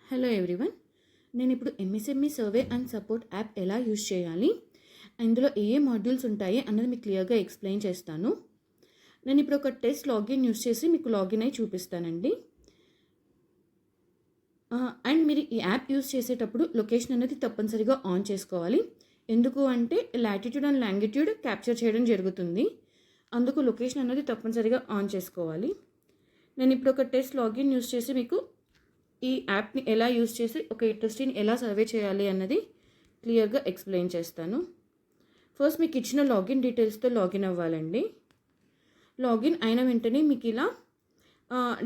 Hello everyone, నేను ఇప్పుడు MSME survey and support app ఎలా యూజ్ చేయాలి, ఇందులో ఏ మాడ్యూల్స్ ఉంటాయి అన్నది మీకు క్లియర్గా ఎక్స్ప్లెయిన్ చేస్తాను. నేను ఇప్పుడు ఒక టెస్ట్ లాగిన్ యూజ్ చేసి మీకు లాగిన్ అయి చూపిస్తానండి. అండ్ మీరు ఈ యాప్ యూజ్ చేసేటప్పుడు లొకేషన్ అనేది తప్పనిసరిగా ఆన్ చేసుకోవాలి. ఎందుకు అంటే లాటిట్యూడ్ అండ్ లాంగిట్యూడ్ క్యాప్చర్ చేయడం జరుగుతుంది. అందుకు లొకేషన్ అనేది తప్పనిసరిగా ఆన్ చేసుకోవాలి. నేను ఇప్పుడు ఒక టెస్ట్ లాగిన్ యూజ్ చేసి మీకు ఈ యాప్ని ఎలా యూజ్ చేసి ఒక ఇండస్ట్రీని ఎలా సర్వే చేయాలి అన్నది క్లియర్గా ఎక్స్ప్లెయిన్ చేస్తాను. ఫస్ట్ మీకు ఇచ్చిన లాగిన్ డీటెయిల్స్తో లాగిన్ అవ్వాలండి. లాగిన్ అయిన వెంటనే మీకు ఇలా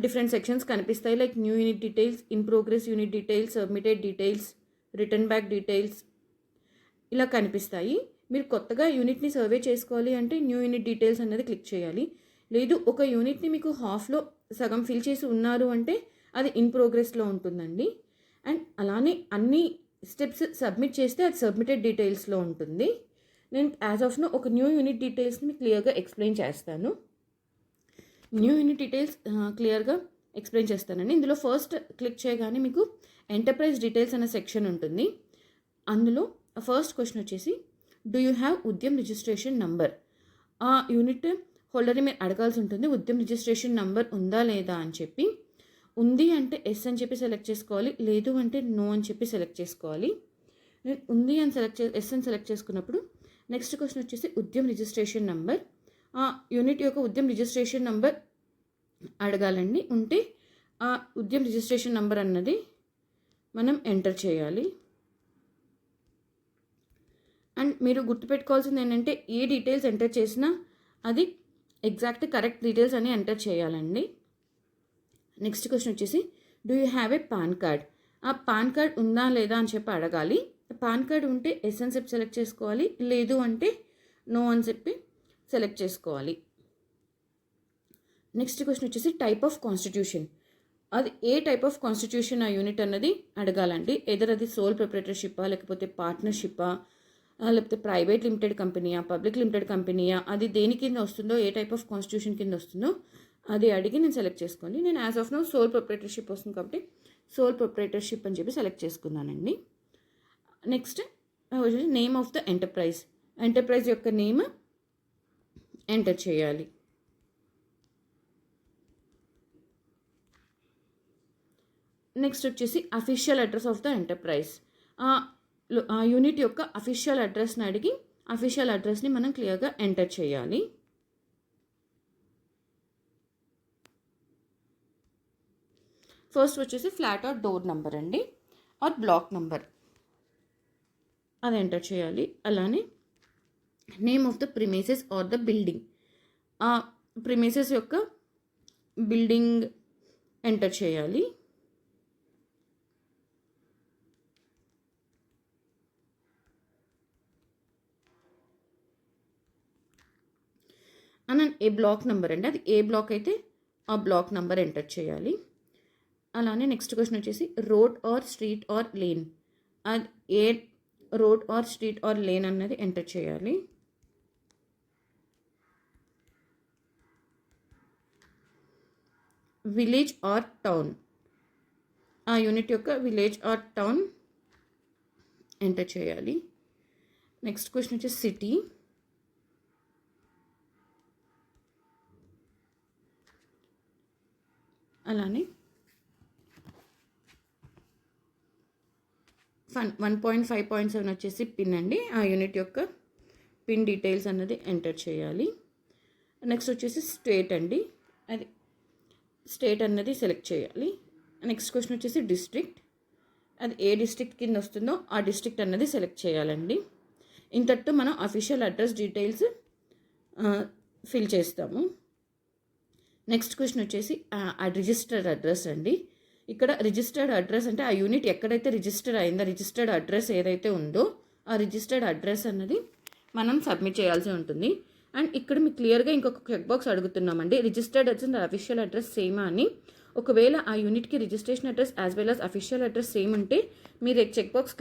డిఫరెంట్ సెక్షన్స్ కనిపిస్తాయి. Like new unit details, in progress unit details, submitted details, return back details ఇలా కనిపిస్తాయి. మీరు కొత్తగా యూనిట్ని సర్వే చేసుకోవాలి అంటే న్యూ యూనిట్ డీటెయిల్స్ అన్నది క్లిక్ చేయాలి. లేదు ఒక యూనిట్ని మీకు హాఫ్లో సగం ఫిల్ చేసి ఉన్నారు అంటే అది ఇన్ ప్రోగ్రెస్లో ఉంటుందండి. అండ్ అలానే అన్ని స్టెప్స్ సబ్మిట్ చేస్తే అది సబ్మిటెడ్ డీటెయిల్స్లో ఉంటుంది. నేను యాజ్ ఆఫ్ నో ఒక న్యూ యూనిట్ డీటెయిల్స్ని క్లియర్గా ఎక్స్ప్లెయిన్ చేస్తాను. న్యూ యూనిట్ డీటెయిల్స్ క్లియర్గా ఎక్స్ప్లెయిన్ చేస్తానండి. ఇందులో ఫస్ట్ క్లిక్ చేయగానే మీకు ఎంటర్ప్రైజ్ డీటెయిల్స్ అనే సెక్షన్ ఉంటుంది. అందులో ఫస్ట్ క్వశ్చన్ వచ్చేసి do you have Udyam registration number. ఆ యూనిట్ హోల్డర్ని మీరు అడగాల్సి ఉంటుంది, ఉద్యమ్ రిజిస్ట్రేషన్ నంబర్ ఉందా లేదా అని చెప్పి. ఉంది అంటే ఎస్ అని చెప్పి సెలెక్ట్ చేసుకోవాలి, లేదు అంటే నో అని చెప్పి సెలెక్ట్ చేసుకోవాలి. ఉంది అని ఎస్ అని సెలెక్ట్ చేసుకున్నప్పుడు నెక్స్ట్ క్వశ్చన్ వచ్చేసి ఉద్యమ్ రిజిస్ట్రేషన్ నంబర్. ఆ యూనిట్ యొక్క ఉద్యమ్ రిజిస్ట్రేషన్ నంబర్ అడగాలండి. ఉంటే ఆ ఉద్యమ్ రిజిస్ట్రేషన్ నంబర్ అన్నది మనం ఎంటర్ చేయాలి. అండ్ మీరు గుర్తుపెట్టుకోవాల్సింది ఏంటంటే ఏ డీటెయిల్స్ ఎంటర్ చేసినా అది ఎగ్జాక్ట్ కరెక్ట్ డీటెయిల్స్ అని ఎంటర్ చేయాలండి. నెక్స్ట్ క్వశ్చన్ వచ్చేసి do you have a pan card. ఆ పాన్ కార్డ్ ఉందా లేదా అని చెప్పి అడగాలి. పాన్ కార్డ్ ఉంటే ఎస్ అని చెప్పి సెలెక్ట్ చేసుకోవాలి, లేదు అంటే నో అని చెప్పి సెలెక్ట్ చేసుకోవాలి. నెక్స్ట్ క్వశ్చన్ వచ్చేసి టైప్ ఆఫ్ కాన్స్టిట్యూషన్. అది ఏ టైప్ ఆఫ్ కాన్స్టిట్యూషన్ ఆ యూనిట్ అన్నది అడగాలండి. ఎదర్ అది సోల్ ప్రొప్రైటర్షిప్పా, లేకపోతే పార్ట్నర్షిప్పా, లేకపోతే ప్రైవేట్ లిమిటెడ్ కంపెనీయా, పబ్లిక్ లిమిటెడ్ కంపెనీయా, అది దేని కింద వస్తుందో, ఏ టైప్ ఆఫ్ కాన్స్టిట్యూషన్ కింద వస్తుందో అది అడిగి నేను సెలెక్ట్ చేసుకోండి. నేను as of now sole proprietorship వస్తుంది కాబట్టి సోల్ ప్రొప్రైటర్షిప్ అని చెప్పి సెలెక్ట్ చేసుకున్నానండి. Next name of the enterprise. Enterprise యొక్క నేమ్ ఎంటర్ చేయాలి. నెక్స్ట్ వచ్చేసి official address of the enterprise. ఆ యూనిట్ యొక్క అఫీషియల్ అడ్రస్ని అడిగి అఫీషియల్ అడ్రస్ని మనం క్లియర్గా ఎంటర్ చేయాలి. ఫస్ట్ వచ్చేసి ఫ్లాట్ ఆర్ డోర్ నెంబర్ అండి, ఆర్ బ్లాక్ నెంబర్ అది ఎంటర్ చేయాలి. అలానే name of the premises or the building. ఆ ప్రిమైసెస్ యొక్క బిల్డింగ్ ఎంటర్ చేయాలి. అని ఏ బ్లాక్ నెంబర్ అండి, అది ఏ బ్లాక్ అయితే ఆ బ్లాక్ నెంబర్ ఎంటర్ చేయాలి. అలానే నెక్స్ట్ క్వశ్చన్ వచ్చేసి road or street or lane. అది ఏ road or street or lane అన్నది ఎంటర్ చేయాలి. Village or town. ఆ యూనిట్ యొక్క విలేజ్ ఆర్ టౌన్ ఎంటర్ చేయాలి. నెక్స్ట్ క్వశ్చన్ వచ్చేసి సిటీ. అలానే 1.5.7 వచ్చేసి పిన్ అండి, ఆ యూనిట్ యొక్క పిన్ డీటెయిల్స్ అన్నది ఎంటర్ చేయాలి. నెక్స్ట్ వచ్చేసి స్టేట్ అండి, అది స్టేట్ అన్నది సెలెక్ట్ చేయాలి. నెక్స్ట్ క్వశ్చన్ వచ్చేసి డిస్ట్రిక్ట్. అది ఏ డిస్ట్రిక్ట్ కింద వస్తుందో ఆ డిస్ట్రిక్ట్ అన్నది సెలెక్ట్ చేయాలండి. ఇంతటితో మనం అఫీషియల్ అడ్రస్ డీటెయిల్స్ ఫిల్ చేస్తాము. నెక్స్ట్ క్వశ్చన్ వచ్చేసి రిజిస్టర్డ్ అడ్రస్ అండి. ఇక్కడ రిజిస్టర్డ్ అడ్రస్ అంటే ఆ యూనిట్ ఎక్కడైతే రిజిస్టర్ అయిందో రిజిస్టర్డ్ అడ్రస్ ఏదైతే ఉందో ఆ రిజిస్టర్డ్ అడ్రస్ అన్నది మనం సబ్మిట్ చేయాల్సి ఉంటుంది. అండ్ ఇక్కడ మీకు క్లియర్గా ఇంకొక చెక్ బాక్స్ అడుగుతున్నామండి, registered address and official address సేమా అని. ఒకవేళ ఆ యూనిట్కి registration address as well as official address same ఉంటే మీరు చెక్ బాక్స్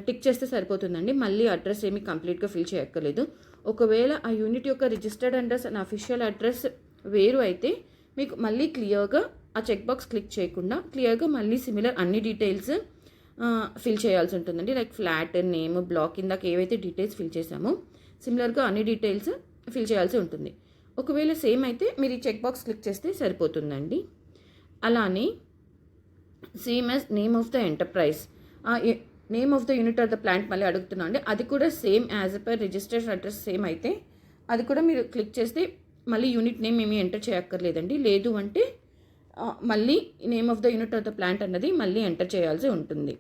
టిక్ చేస్తే సరిపోతుందండి. మళ్ళీ అడ్రస్ ఏమి కంప్లీట్గా ఫిల్ చేయక్కర్లేదు. ఒకవేళ ఆ యూనిట్ యొక్క registered address and official address వేరు అయితే మీకు మళ్ళీ క్లియర్గా ఆ చెక్ బాక్స్ క్లిక్ చేయకుండా క్లియర్గా మళ్ళీ సిమిలర్ అన్ని డీటెయిల్స్ ఫిల్ చేయాల్సి ఉంటుందండి. లైక్ ఫ్లాట్, నేమ్, బ్లాక్, ఇందాక ఏవైతే డీటెయిల్స్ ఫిల్ చేసామో సిమిలర్గా అన్ని డీటెయిల్స్ ఫిల్ చేయాల్సి ఉంటుంది. ఒకవేళ సేమ్ అయితే మీరు ఈ చెక్ బాక్స్ క్లిక్ చేస్తే సరిపోతుందండి. అలానే same as name of the enterprise, name of the unit or the plant మళ్ళీ అడుగుతున్నా అండి. అది కూడా same as per registration address same అయితే అది కూడా మీరు క్లిక్ చేస్తే మళ్ళీ యూనిట్ నేమ్ ఏమీ ఎంటర్ చేయక్కర్లేదండి. లేదు అంటే మళ్ళీ name of the unit of the plant అన్నది మళ్ళీ ఎంటర్ చేయాల్సి ఉంటుంది.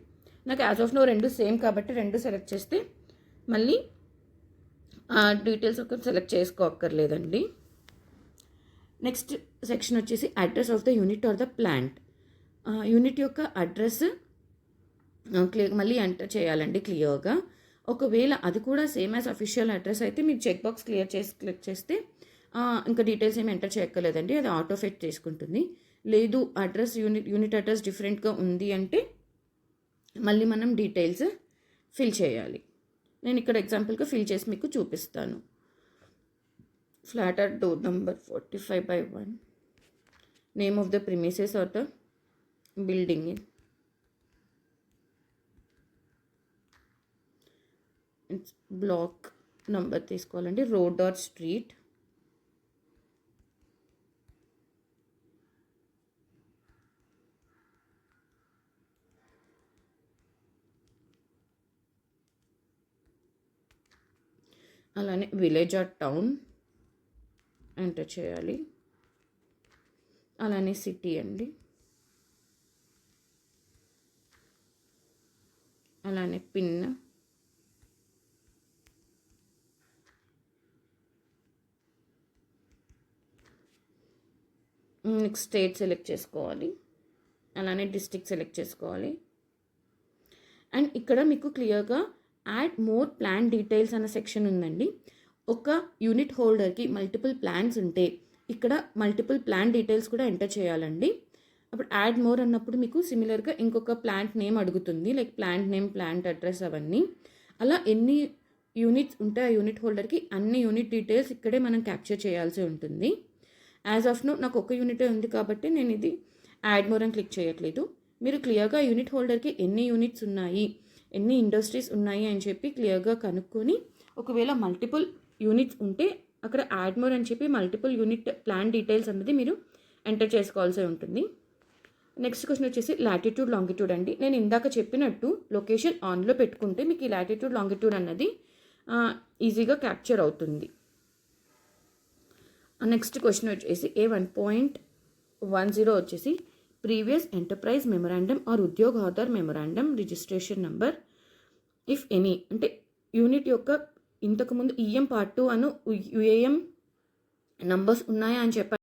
నాకు యాజ్ ఆఫ్ నో రెండు సేమ్ కాబట్టి రెండు సెలెక్ట్ చేస్తే మళ్ళీ డీటెయిల్స్ ఒక సెలెక్ట్ చేసుకోక్కర్లేదండి. నెక్స్ట్ సెక్షన్ వచ్చేసి address of the unit or the plant. Unit యొక్క అడ్రస్ మళ్ళీ ఎంటర్ చేయాలండి క్లియర్గా. ఒకవేళ అది కూడా సేమ్ యాజ్ అఫీషియల్ అడ్రస్ అయితే మీరు చెక్ బాక్స్ క్లిక్ చేస్తే ఇంకా డీటెయిల్స్ ఏమి ఎంటర్ చేయక్కర్లేదండి, అది ఆటో ఫిట్ చేసుకుంటుంది. లేదు అడ్రస్ యూనిట్ అడ్రస్ డిఫరెంట్గా ఉంది అంటే మళ్ళీ మనం డీటెయిల్స్ ఫిల్ చేయాలి. నేను ఇక్కడ ఎగ్జాంపుల్గా ఫిల్ చేసి మీకు చూపిస్తాను. Flat at door number 45/1, name of the premises or the building, block number తీసుకోవాలండి, రోడ్ ఆర్ స్ట్రీట్, అలానే విలేజ్ ఆర్ టౌన్ ఎంటర్ చేయాలి. అలానే సిటీ అండి, అలానే పిన్, నెక్స్ట్ స్టేట్ సెలెక్ట్ చేసుకోవాలి, అలానే డిస్ట్రిక్ట్ సెలెక్ట్ చేసుకోవాలి. అండ్ ఇక్కడ మీకు క్లియర్గా యాడ్ మోర్ ప్లాన్ డీటెయిల్స్ అన్న సెక్షన్ ఉందండి. ఒక యూనిట్ హోల్డర్కి మల్టిపుల్ ప్లాన్స్ ఉంటే ఇక్కడ మల్టిపుల్ ప్లాన్ డీటెయిల్స్ కూడా ఎంటర్ చేయాలండి. అప్పుడు యాడ్ మోర్ అన్నప్పుడు మీకు సిమిలర్గా ఇంకొక ప్లాంట్ నేమ్ అడుగుతుంది, like plant name, plant address అవన్నీ. అలా ఎన్ని యూనిట్స్ ఉంటే ఆ యూనిట్ హోల్డర్కి అన్ని యూనిట్ డీటెయిల్స్ ఇక్కడే మనం క్యాప్చర్ చేయాల్సి ఉంటుంది. యాజ్ ఆఫ్ నో నాకు ఒక యూనిటే ఉంది కాబట్టి నేను ఇది యాడ్ మోర్ అని క్లిక్ చేయట్లేదు. మీరు క్లియర్గా యూనిట్ హోల్డర్కి ఎన్ని యూనిట్స్ ఉన్నాయి, ఎన్ని ఇండస్ట్రీస్ ఉన్నాయి అని చెప్పి క్లియర్గా కనుక్కొని ఒకవేళ మల్టిపుల్ యూనిట్స్ ఉంటే అక్కడ యాడ్ మోర్ అని చెప్పి మల్టిపుల్ యూనిట్ ప్లాన్ డీటెయిల్స్ అనేది మీరు ఎంటర్ చేసుకోవాల్సి ఉంటుంది. నెక్స్ట్ క్వశ్చన్ వచ్చేసి లాటిట్యూడ్ లాంగిట్యూడ్ అండి. నేను ఇందాక చెప్పినట్టు లొకేషన్ ఆన్లో పెట్టుకుంటే మీకు ఈ లాటిట్యూడ్ లాంగిట్యూడ్ అన్నది ఈజీగా క్యాప్చర్ అవుతుంది. నెక్స్ట్ క్వశ్చన్ వచ్చేసి A1.10 వచ్చేసి previous enterprise memorandum or Udyog Aadhaar memorandum registration number if any, అంటే యూనిట్ యొక్క ఇంతకుముందు ఈఎం పార్ట్ 2 అను యుఏఎం నంబర్స్ ఉన్నాయా అని చెప్పారు.